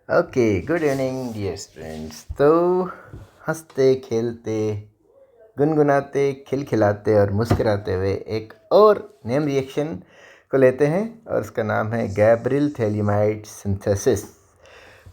Okay, good evening dear students. तो हंसते खेलते गुनगुनाते खिलखिलाते और मुस्कुराते हुए एक और नेम रिएक्शन को लेते हैं और उसका नाम है गैब्रियल थैलियमाइड सिंथेसिस।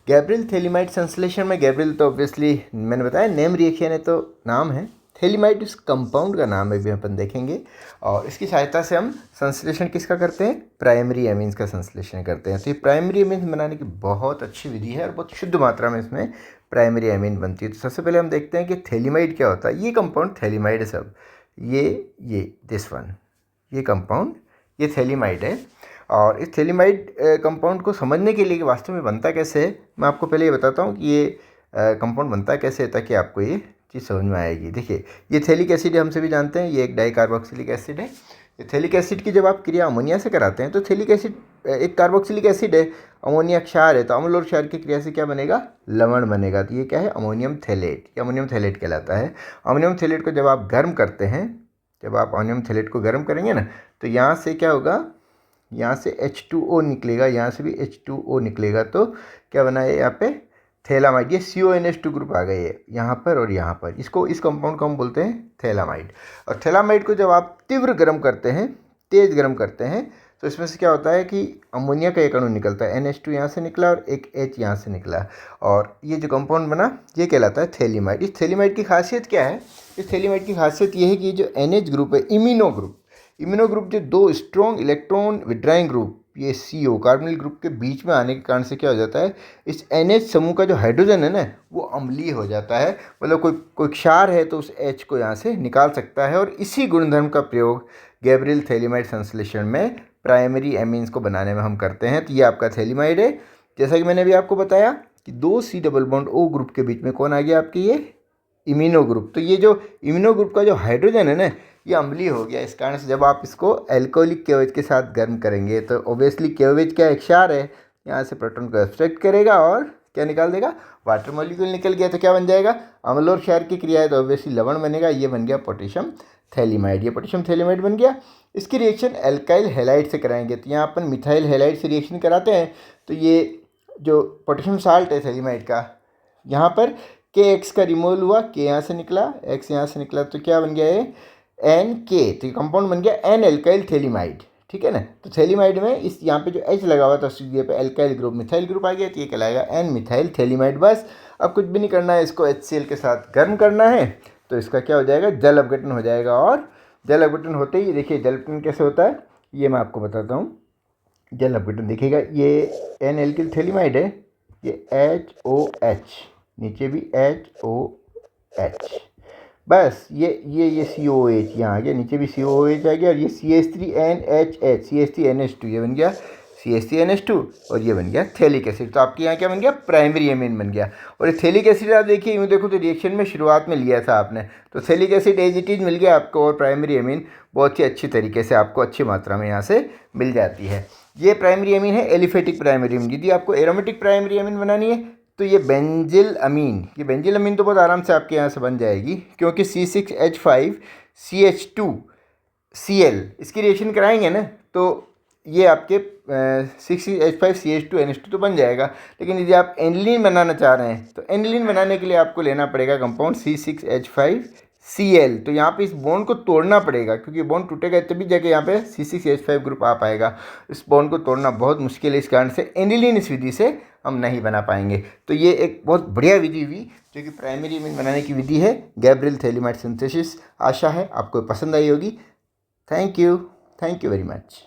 गैब्रियल थैलियमाइड संश्लेषण में गैब्रियल तो ऑब्वियसली मैंने बताया नेम रिएक्शन है तो नाम है। थैलियमाइड उस कंपाउंड का नाम है भी अपन देखेंगे और इसकी सहायता से हम संश्लेषण किसका करते हैं, प्राइमरी एमीन्स का संश्लेषण करते हैं। तो ये प्राइमरी एमीन्स बनाने की बहुत अच्छी विधि है और बहुत शुद्ध मात्रा में इसमें प्राइमरी एमीन बनती है। तो सबसे पहले हम देखते हैं कि थैलियमाइड क्या होता है। ये कंपाउंड थैलियमाइड है सब, ये दिस वन, ये कंपाउंड ये थैलियमाइड है। और इस थैलियमाइड कंपाउंड को समझने के लिए कि वास्तव में बनता कैसे है, मैं आपको पहले ये बताता हूँ कि ये कंपाउंड बनता कैसे है ताकि आपको ये चीज़ समझ में आएगी। देखिए, ये थैलिक एसिड हम सभी जानते हैं, ये एक डाइकार्बोक्सिलिक एसिड है। ये थैलिक एसिड की जब आप क्रिया अमोनिया से कराते हैं तो थैलिक एसिड एक कार्बोक्सिलिक एसिड है, अमोनिया क्षार है, तो अम्ल और क्षार की क्रिया से क्या बनेगा, लवण बनेगा। तो ये क्या है, अमोनियम थैलेट, ये अमोनियम थैलेट कहलाता है। अमोनियम थैलेट को जब आप गर्म करते हैं, जब आप अमोनियम थैलेट को गर्म करेंगे ना, तो यहाँ से क्या होगा, यहाँ से H2O निकलेगा, यहाँ से भी H2O निकलेगा। तो क्या बना है यहाँ पे, थैलामाइड। ये CONH2 ग्रुप आ गए यहाँ पर और यहाँ पर, इसको इस कंपाउंड को हम बोलते हैं थैलामाइड। और थैलामाइड को जब आप तीव्र गर्म करते हैं, तेज़ गर्म करते हैं, तो इसमें से क्या होता है कि अमोनिया का एक अणु निकलता है, NH2 यहाँ से निकला और एक H यहाँ से निकला और ये जो कंपाउंड बना ये कहलाता है थैलियमाइड। इस थैलियमाइड की खासियत क्या है, इस थैलियमाइड की खासियत ये है कि जो NH ग्रुप है, इम्यूनो ग्रुप जो दो स्ट्रॉन्ग इलेक्ट्रॉन विड्राइंग ग्रुप, ये CO कार्बोनिल ग्रुप के बीच में आने के कारण से क्या हो जाता है, इस NH समूह का जो हाइड्रोजन है ना वो अम्लीय हो जाता है। मतलब कोई क्षार है तो उस H को यहाँ से निकाल सकता है और इसी गुणधर्म का प्रयोग गैब्रियल थैलियमाइड संश्लेषण में प्राइमरी एमीन्स को बनाने में हम करते हैं। तो ये आपका थैलियमाइड है। जैसा कि मैंने अभी आपको बताया कि दो C double bond O group के बीच में कौन आ गया, आपकी ये इम्यूनो ग्रुप। तो ये जो इम्यूनो ग्रुप का जो हाइड्रोजन है ना ये अम्लीय हो गया। इस कारण से जब आप इसको एल्कोहलिक केओएच के साथ गर्म करेंगे तो ऑब्वियसली केओएच क्या एक क्षार है, यहाँ से प्रोटॉन को एब्स्ट्रैक्ट करेगा और क्या निकाल देगा, वाटर मॉलिक्यूल निकल गया। तो क्या बन जाएगा, अम्ल और क्षार की क्रिया है तो ऑब्वियसली लवण बनेगा, ये बन गया पोटेशियम थैलियमाइड। ये पोटेशियम थैलियमाइड बन गया। इसकी रिएक्शन एल्काइल हैलाइड से कराएंगे। तो यहाँ अपन मिथाइल हैलाइड से रिएक्शन कराते हैं। तो ये जो पोटेशियम साल्ट है थैलियमाइड का, यहाँ पर KX का रिमूवल हुआ, K यहाँ से निकला, X यहाँ से निकला, तो क्या बन गया है NK। तो ये कंपाउंड बन गया N एल्काइल थैलियमाइड, ठीक है ना। तो थैलियमाइड में इस यहाँ पे जो H लगा हुआ था उसकी जगह पे एल्काइल ग्रुप मिथाइल ग्रुप आ गया, तो ये कहलाएगा N मिथाइल थैलियमाइड। बस अब कुछ भी नहीं करना है, इसको HCl के साथ गर्म करना है तो इसका क्या हो जाएगा, जल अपघटन हो जाएगा। और जल अपघटन होते ही देखिए जल अपघटन कैसे होता है ये मैं आपको बताता हूँ। जल अपघटन देखिएगा, ये N एल्किल थैलियमाइड है, ये HOH, नीचे भी HOH, बस ये COH यहाँ आ गया, नीचे भी COH आ गया और ये CH3NHH, CH3NH2, ये बन गया CH3NH2 और ये बन गया थैलिक एसिड। तो आपके यहाँ क्या बन गया, प्राइमरी एमीन बन गया। और ये थैलिक एसिड आप देखिए यूँ देखो तो रिएक्शन में शुरुआत में लिया था आपने, तो phthalic acid as it is मिल गया आपको और प्राइमरी एमीन बहुत ही अच्छी तरीके से आपको अच्छी मात्रा में यहाँ से मिल जाती है। ये प्राइमरी एमीन है एलिफेटिक प्राइमरी एमीन। यदि आपको एरोमेटिक प्राइमरी एमीन बनानी है तो ये बेंजिल अमीन, ये बेंजिल अमीन तो बहुत आराम से आपके यहाँ से बन जाएगी क्योंकि C6H5CH2Cl इसकी रिएक्शन कराएंगे ना तो ये आपके 6H5CH2NH2 तो बन जाएगा। लेकिन यदि आप एनिलीन बनाना चाह रहे हैं तो एनिलीन बनाने के लिए आपको लेना पड़ेगा कंपाउंड C6H5Cl। तो यहाँ पे इस बॉन्ड को तोड़ना पड़ेगा क्योंकि बॉन्ड टूटेगा तभी जाके यहाँ पे C6H5 ग्रुप आ पाएगा। इस बॉन्ड को तोड़ना बहुत मुश्किल है, इस कारण से एनिलीन इस विधि से हम नहीं बना पाएंगे। तो ये एक बहुत बढ़िया विधि हुई जो कि प्राइमरी एमीन बनाने की विधि है, गैब्रियल थैलियमाइड सिंथेसिस। आशा है आपको पसंद आई होगी। Thank you very much.